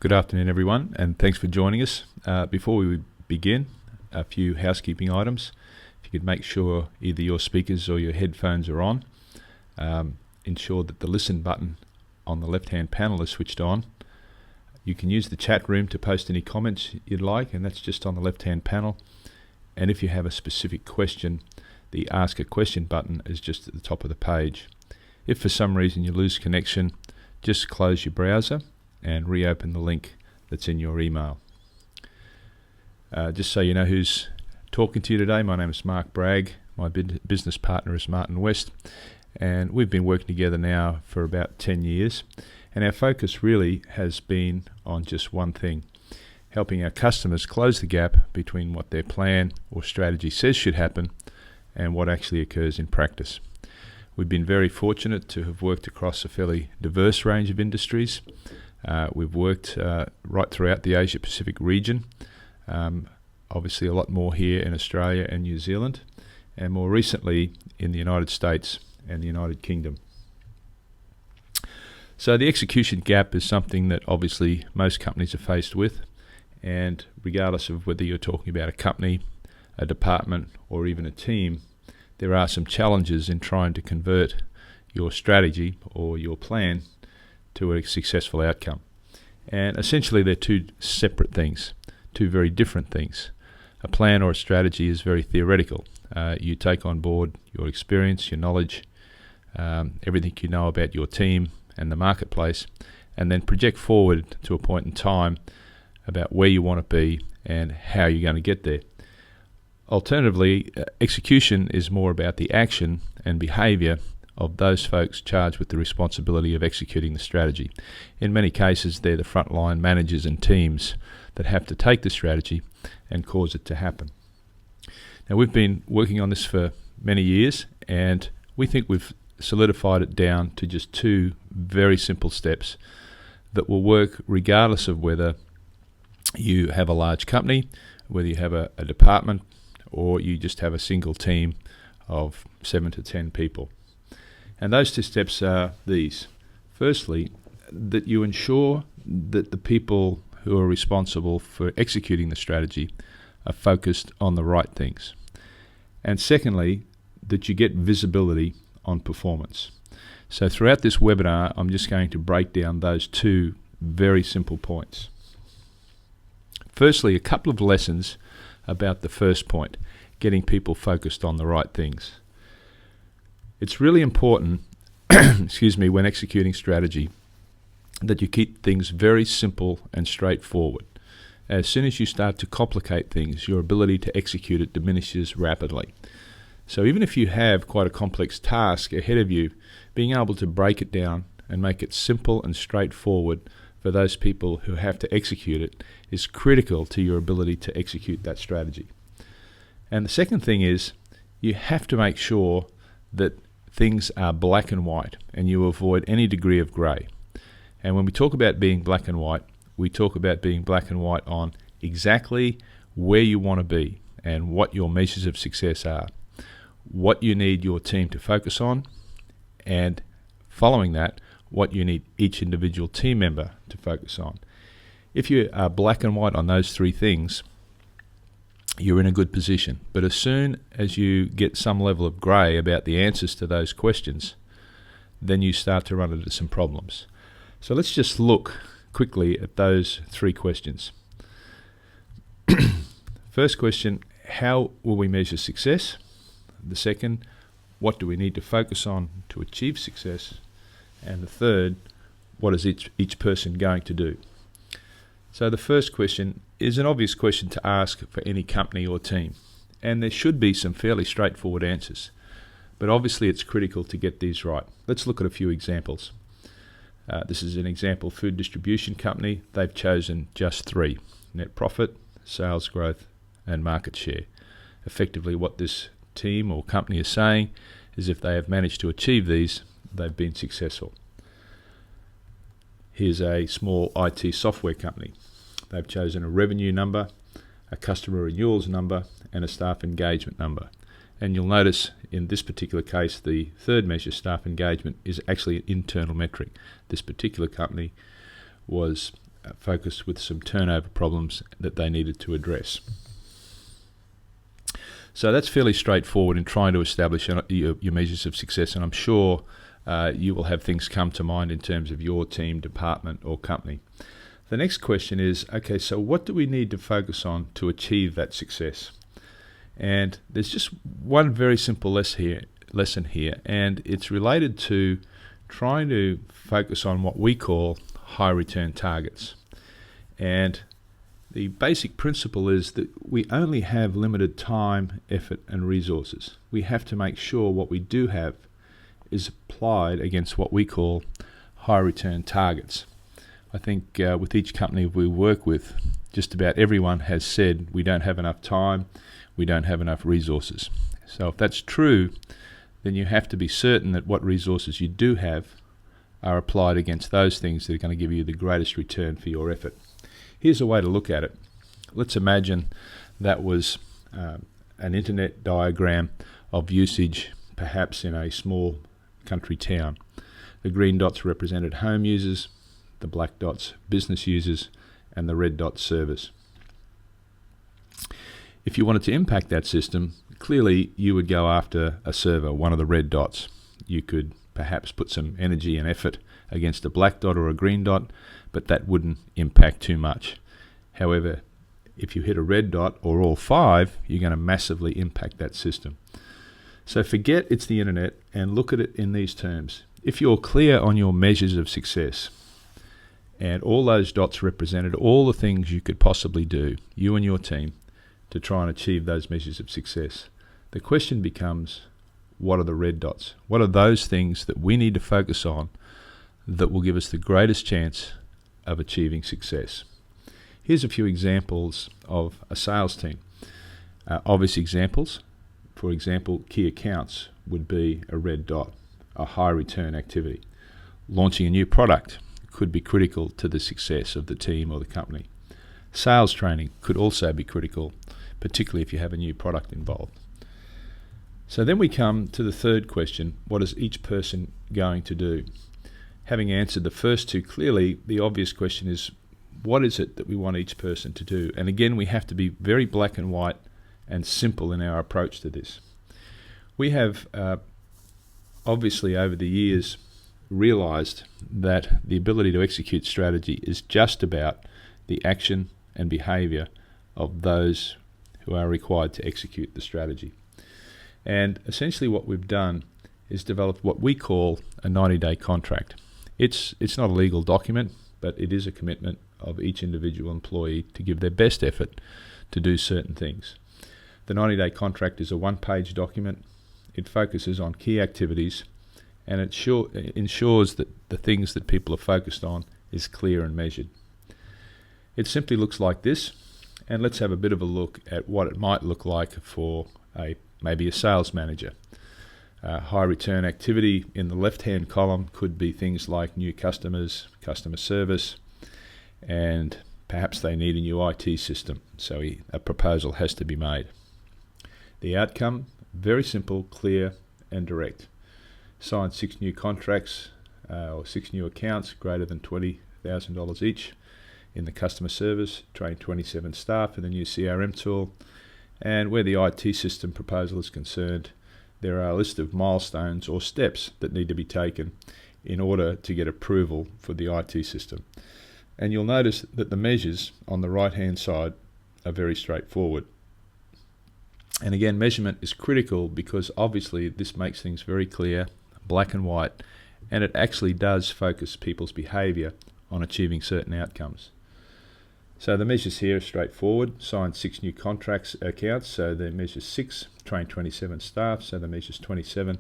Good afternoon, everyone, and thanks for joining us. Before we begin, a few housekeeping items. If you could make sure either your speakers or your headphones are on. Ensure that the listen button on the left-hand panel is switched on. You can use the chat room to post any comments you'd like, and that's just on the left-hand panel. And if you have a specific question, the Ask a Question button is just at the top of the page. If for some reason you lose connection, just close your browser and reopen the link that's in your email. Just so you know who's talking to you today, my name is Mark Bragg. My business partner is Martin West, and we've been working together now for about 10 years. And our focus really has been on just one thing: helping our customers close the gap between what their plan or strategy says should happen and what actually occurs in practice. We've been very fortunate to have worked across a fairly diverse range of industries. We've worked right throughout the Asia Pacific region, obviously a lot more here in Australia and New Zealand, and more recently in the United States and the United Kingdom. So the execution gap is something that obviously most companies are faced with, and regardless of whether you're talking about a company, a department, or even a team, there are some challenges in trying to convert your strategy or your plan to a successful outcome. And essentially they're two separate things, two very different things. A plan or a strategy is very theoretical. You take on board your experience, your knowledge, everything you know about your team and the marketplace, and then project forward to a point in time about where you want to be and how you're going to get there. Alternatively, execution is more about the action and behaviour of those folks charged with the responsibility of executing the strategy. In many cases, they're the frontline managers and teams that have to take the strategy and cause it to happen. Now, we've been working on this for many years, and we think we've solidified it down to just two very simple steps that will work regardless of whether you have a large company, whether you have a department, or you just have a single team of 7 to 10 people. And those two steps are these. Firstly, that you ensure that the people who are responsible for executing the strategy are focused on the right things. And secondly, that you get visibility on performance. So throughout this webinar, I'm just going to break down those two very simple points. Firstly, a couple of lessons about the first point, getting people focused on the right things. It's really important, when executing strategy, that you keep things very simple and straightforward. As soon as you start to complicate things, your ability to execute it diminishes rapidly. So even if you have quite a complex task ahead of you, being able to break it down and make it simple and straightforward for those people who have to execute it is critical to your ability to execute that strategy. And the second thing is, you have to make sure that things are black and white and you avoid any degree of grey. And when we talk about being black and white, we talk about being black and white on exactly where you want to be and what your measures of success are, what you need your team to focus on, and following that, what you need each individual team member to focus on. If you are black and white on those three things, you're in a good position. But as soon as you get some level of grey about the answers to those questions, then you start to run into some problems. So let's just look quickly at those three questions. First question, how will we measure success? The second, what do we need to focus on to achieve success? And the third, what is each person going to do? So the first question is an obvious question to ask for any company or team, and there should be some fairly straightforward answers, but obviously it's critical to get these right. Let's look at a few examples. This is an example food distribution company. They've chosen just three: net profit, sales growth, and market share. Effectively, what this team or company is saying is if they have managed to achieve these, they've been successful. Here's a small IT software company. They've chosen a revenue number, a customer renewals number, and a staff engagement number. And you'll notice in this particular case, the third measure, staff engagement, is actually an internal metric. This particular company was focused with some turnover problems that they needed to address. So that's fairly straightforward in trying to establish your measures of success, and I'm sure you will have things come to mind in terms of your team, department or company. The next question is, okay, so what do we need to focus on to achieve that success? And there's just one very simple lesson here, and it's related to trying to focus on what we call high return targets. And the basic principle is that we only have limited time, effort and resources. We have to make sure what we do have is applied against what we call high return targets. I think with each company we work with, just about everyone has said we don't have enough time, we don't have enough resources. So if that's true, then you have to be certain that what resources you do have are applied against those things that are going to give you the greatest return for your effort. Here's a way to look at it. Let's imagine that was an internet diagram of usage, perhaps in a small country town. The green dots represented home users, the black dots business users, and the red dots servers. If you wanted to impact that system, clearly you would go after a server, one of the red dots. You could perhaps put some energy and effort against a black dot or a green dot, but that wouldn't impact too much. However, if you hit a red dot or all five, you're going to massively impact that system. So forget it's the internet and look at it in these terms. If you're clear on your measures of success, and all those dots represented all the things you could possibly do, you and your team, to try and achieve those measures of success, the question becomes, what are the red dots? What are those things that we need to focus on that will give us the greatest chance of achieving success? Here's a few examples of a sales team. Obvious examples, for example, key accounts would be a red dot, a high return activity. Launching a new product could be critical to the success of the team or the company. Sales training could also be critical, particularly if you have a new product involved. So then we come to the third question, what is each person going to do? Having answered the first two clearly, the obvious question is, what is it that we want each person to do? And again, we have to be very black and white and simple in our approach to this. We have obviously over the years realized that the ability to execute strategy is just about the action and behavior of those who are required to execute the strategy. And essentially what we've done is developed what we call a 90-day contract. It's not a legal document, but it is a commitment of each individual employee to give their best effort to do certain things. The 90-day contract is a one-page document. It focuses on key activities, and it ensures that the things that people are focused on is clear and measured. It simply looks like this, and let's have a bit of a look at what it might look like for maybe a sales manager. High return activity in the left-hand column could be things like new customers, customer service, and perhaps they need a new IT system, so a proposal has to be made. The outcome, very simple, clear and direct. Sign 6 new contracts or 6 new accounts greater than $20,000 each in the customer service, train 27 staff in the new CRM tool, and where the IT system proposal is concerned, there are a list of milestones or steps that need to be taken in order to get approval for the IT system. And you'll notice that the measures on the right-hand side are very straightforward. And again, measurement is critical because obviously this makes things very clear, black and white, and it actually does focus people's behavior on achieving certain outcomes. So the measures here are straightforward. Sign 6 new accounts, so the measure 6, train 27 staff, so the measure 27.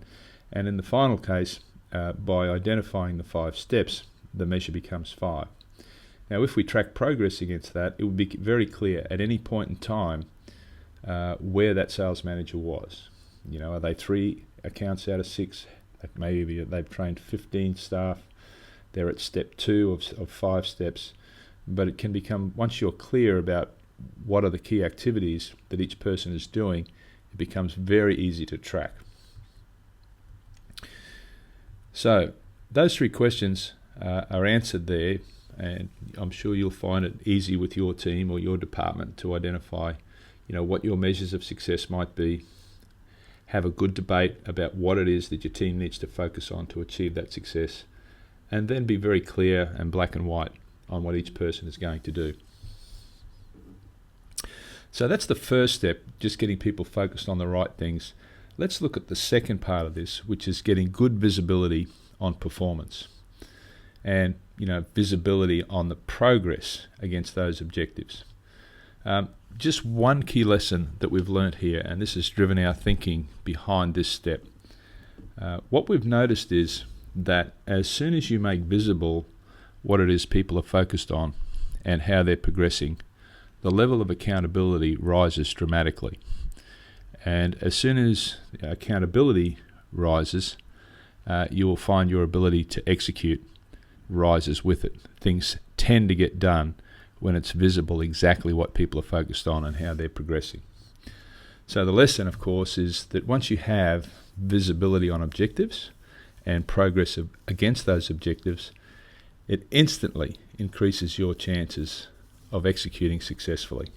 And in the final case, by identifying the 5 steps, the measure becomes 5. Now, if we track progress against that, it would be very clear at any point in time where that sales manager was. You know, are they 3 accounts out of 6? Maybe they've trained 15 staff. They're at step 2 of 5 steps. But it can become, once you're clear about what are the key activities that each person is doing, it becomes very easy to track. So those 3 questions are answered there and I'm sure you'll find it easy with your team or your department to identify, what your measures of success might be. Have a good debate about what it is that your team needs to focus on to achieve that success, and then be very clear and black and white on what each person is going to do. So that's the first step, just getting people focused on the right things. Let's look at the second part of this, which is getting good visibility on performance and visibility on the progress against those objectives. Just one key lesson that we've learnt here, and this has driven our thinking behind this step. What we've noticed is that as soon as you make visible what it is people are focused on and how they're progressing, the level of accountability rises dramatically. And as soon as accountability rises, you will find your ability to execute rises with it. Things tend to get done when it's visible exactly what people are focused on and how they're progressing. So the lesson, of course, is that once you have visibility on objectives and progress against those objectives, it instantly increases your chances of executing successfully.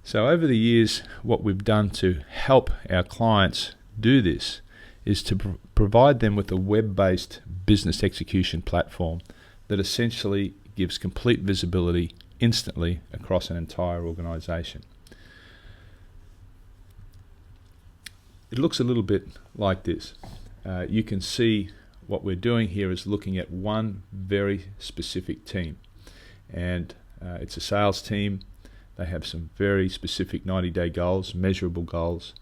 So over the years, what we've done to help our clients do this is to provide them with a web-based business execution platform that essentially gives complete visibility instantly across an entire organization. It looks a little bit like this. You can see what we're doing here is looking at one very specific team, and it's a sales team. They have some very specific 90-day goals, measurable goals.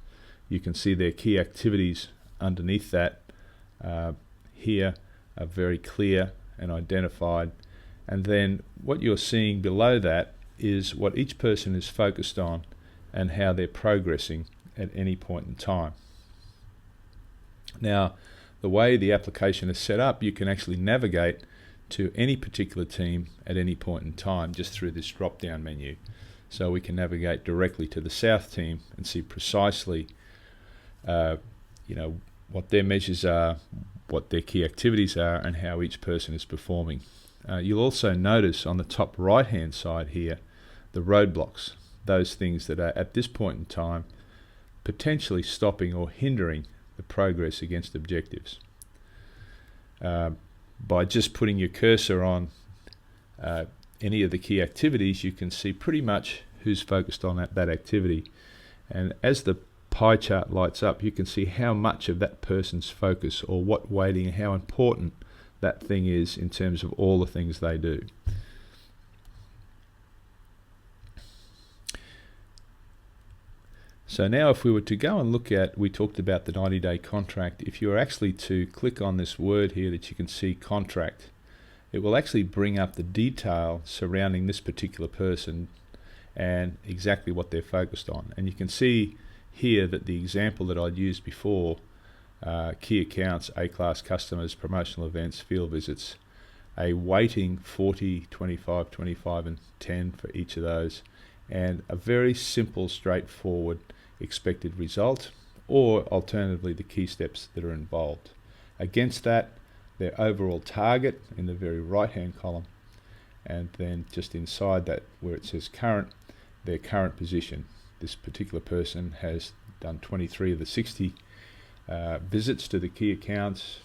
You can see their key activities underneath that here are very clear and identified. And then what you're seeing below that is what each person is focused on and how they're progressing at any point in time. Now, the way the application is set up, you can actually navigate to any particular team at any point in time just through this drop-down menu. So we can navigate directly to the South team and see precisely what their measures are, what their key activities are, and how each person is performing. You'll also notice on the top right-hand side here the roadblocks, those things that are at this point in time potentially stopping or hindering the progress against objectives. By just putting your cursor on any of the key activities, you can see pretty much who's focused on that activity. And as the pie chart lights up, you can see how much of that person's focus or what weighting, how important that thing is in terms of all the things they do. So now if we were to go and look at, we talked about the 90-day contract. If you were actually to click on this word here that you can see, contract, it will actually bring up the detail surrounding this particular person and exactly what they're focused on. And you can see here that the example that I'd used before, key accounts, A-class customers, promotional events, field visits, a weighting 40, 25, 25 and 10 for each of those, and a very simple, straightforward expected result, or alternatively the key steps that are involved. Against that, their overall target in the very right hand column, and then just inside that where it says current, their current position. This particular person has done 23 of the 60 visits to the key accounts.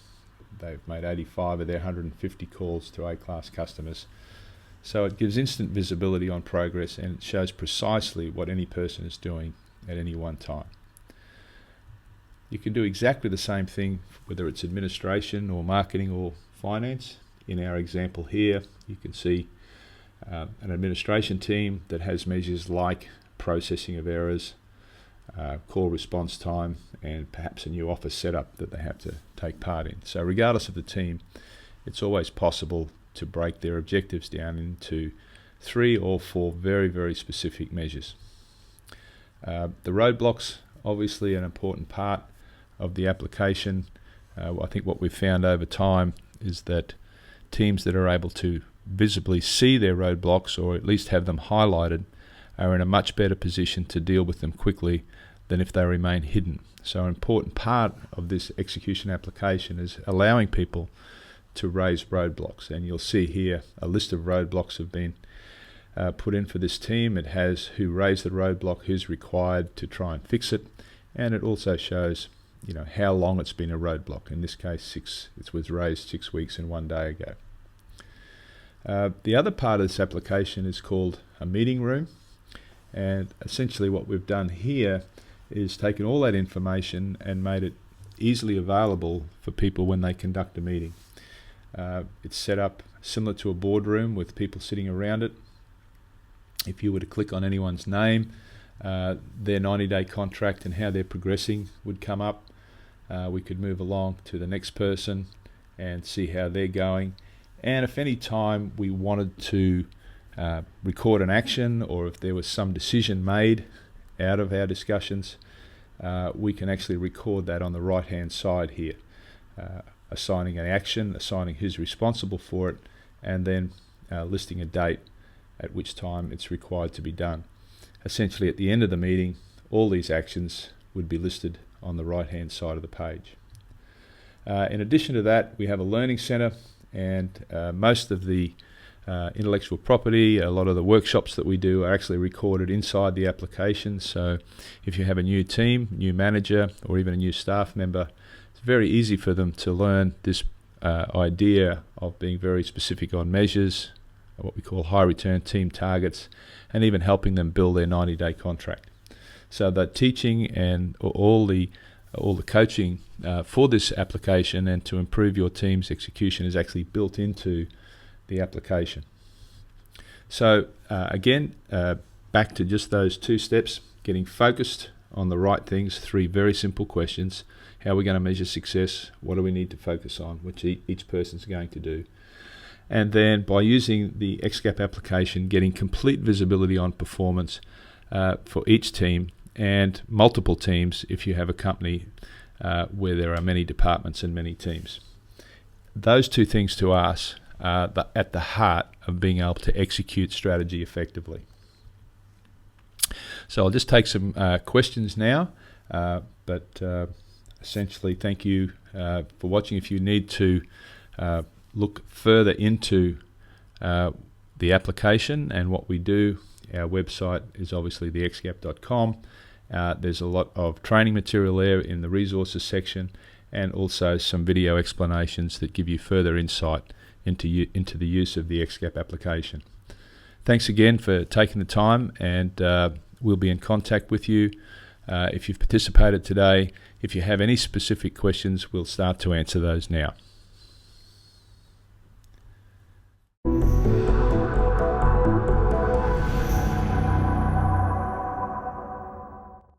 They've made 85 of their 150 calls to A-class customers. So it gives instant visibility on progress, and it shows precisely what any person is doing at any one time. You can do exactly the same thing whether it's administration or marketing or finance. In our example here, you can see an administration team that has measures like processing of errors, call response time, and perhaps a new office setup that they have to take part in. So regardless of the team, it's always possible to break their objectives down into 3 or 4 very, very specific measures. The roadblocks, obviously an important part of the application. I think what we've found over time is that teams that are able to visibly see their roadblocks, or at least have them highlighted, are in a much better position to deal with them quickly than if they remain hidden. So an important part of this execution application is allowing people to raise roadblocks. And you'll see here a list of roadblocks have been put in for this team. It has who raised the roadblock, who's required to try and fix it, and it also shows how long it's been a roadblock. In this case, it was raised 6 weeks and 1 day ago. The other part of this application is called a meeting room, and essentially what we've done here is taken all that information and made it easily available for people when they conduct a meeting. It's set up similar to a boardroom with people sitting around it. If you were to click on anyone's name, their 90-day contract and how they're progressing would come up. We could move along to the next person and see how they're going. And if any time we wanted to record an action, or if there was some decision made out of our discussions, we can actually record that on the right-hand side here, assigning an action, assigning who's responsible for it, and then listing a date at which time it's required to be done. Essentially, at the end of the meeting, all these actions would be listed on the right-hand side of the page. In addition to that, we have a learning center, and most of the intellectual property, a lot of the workshops that we do are actually recorded inside the application. So if you have a new team, new manager, or even a new staff member, it's very easy for them to learn this idea of being very specific on measures, what we call high return team targets, and even helping them build their 90-day contract. So the teaching and all the coaching for this application and to improve your team's execution is actually built into the application. So again, back to just those 2 steps, getting focused on the right things, 3 very simple questions. How are we going to measure success? What do we need to focus on, which each person's going to do? And then by using the XGAP application, getting complete visibility on performance for each team and multiple teams if you have a company where there are many departments and many teams. Those 2 things to us are at the heart of being able to execute strategy effectively. So I'll just take some questions now, but essentially thank you for watching. If you need to look further into the application and what we do, our website is obviously the xgap.com. There's a lot of training material there in the resources section, and also some video explanations that give you further insight into the use of the XGAP application. Thanks again for taking the time, and we'll be in contact with you if you've participated today. If you have any specific questions, we'll start to answer those now.